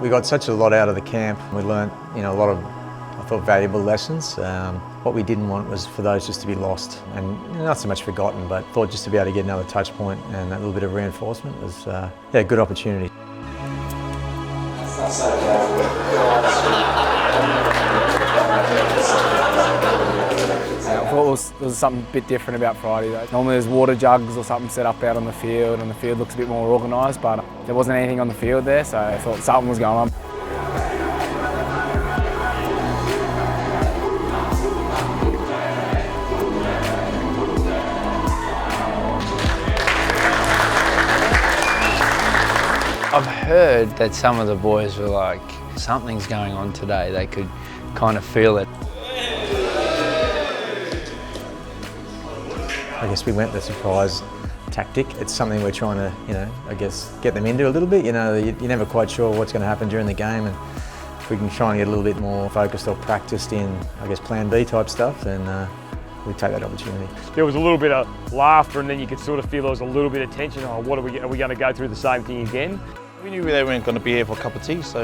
We got such a lot out of the camp. We learnt, a lot of, I thought, valuable lessons. What we didn't want was for those just to be lost and not so much forgotten, but thought just to be able to get another touch point and that little bit of reinforcement was a good opportunity. I thought there was something a bit different about Friday though. Normally there's water jugs or something set up out on the field and the field looks a bit more organised, but there wasn't anything on the field there, so I thought something was going on. I've heard that some of the boys were like, something's going on today. They could kind of feel it. I guess we went the surprise tactic. It's something we're trying to, I guess, get them into a little bit. You're never quite sure what's going to happen during the game, and if we can try and get a little bit more focused or practiced in, I guess, plan B type stuff, then we take that opportunity. There was a little bit of laughter, and then you could sort of feel there was a little bit of tension. Oh, are we going to go through the same thing again? We knew they weren't going to be here for a cup of tea, so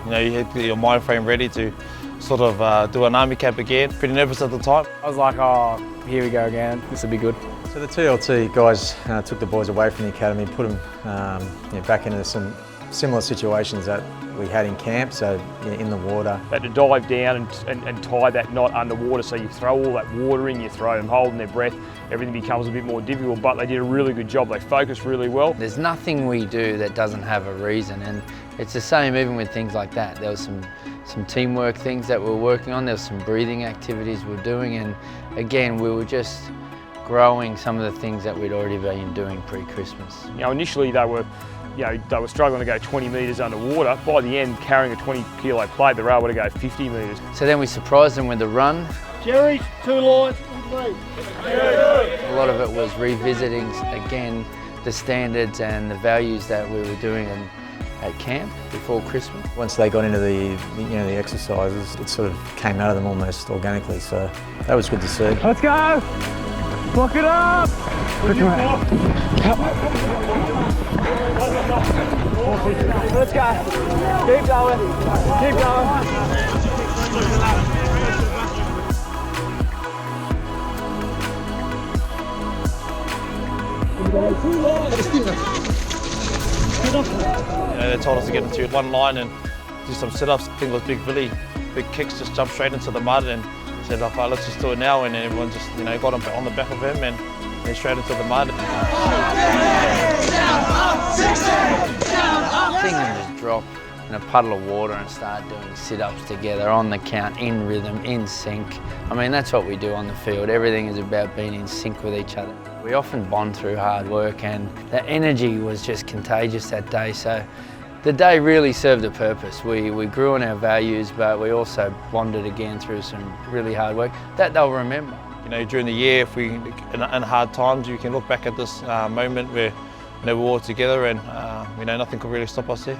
you had to get your mind frame ready to sort of do an army camp again. Pretty nervous at the time. I was like, oh, here we go again, this will be good. So the TLT guys took the boys away from the academy, put them back into some similar situations that we had in camp, so in the water. They had to dive down and tie that knot underwater, so you throw all that water in, you throw them holding their breath, everything becomes a bit more difficult, but they did a really good job. They focused really well. There's nothing we do that doesn't have a reason, and it's the same even with things like that. There was some teamwork things that we were working on, there was some breathing activities we were doing, and again, we were just growing some of the things that we'd already been doing pre-Christmas. Initially they were struggling to go 20 metres underwater. By the end, carrying a 20-kilo plate, they were able to go 50 metres. So then we surprised them with the run. Jerry, 2 lines, 3. A lot of it was revisiting again the standards and the values that we were doing at camp before Christmas. Once they got into the exercises, it sort of came out of them almost organically, so that was good to see. Let's go! Block it up! Let's go! Keep going! Keep going! They told us to get into one line and do some sit-ups. I think it was Big Billy, big kicks, just jumped straight into the mud and said, "Oh, let's just do it now." And then everyone just, got on the back of him and then straight into the mud. Seeing them just drop in a puddle of water and start doing sit-ups together on the count, in rhythm, in sync. I mean, that's what we do on the field. Everything is about being in sync with each other. We often bond through hard work, and the energy was just contagious that day. So the day really served a purpose. We grew in our values, but we also bonded again through some really hard work that they'll remember. During the year, if we in hard times, you can look back at this moment where we're all together, and nothing could really stop us here.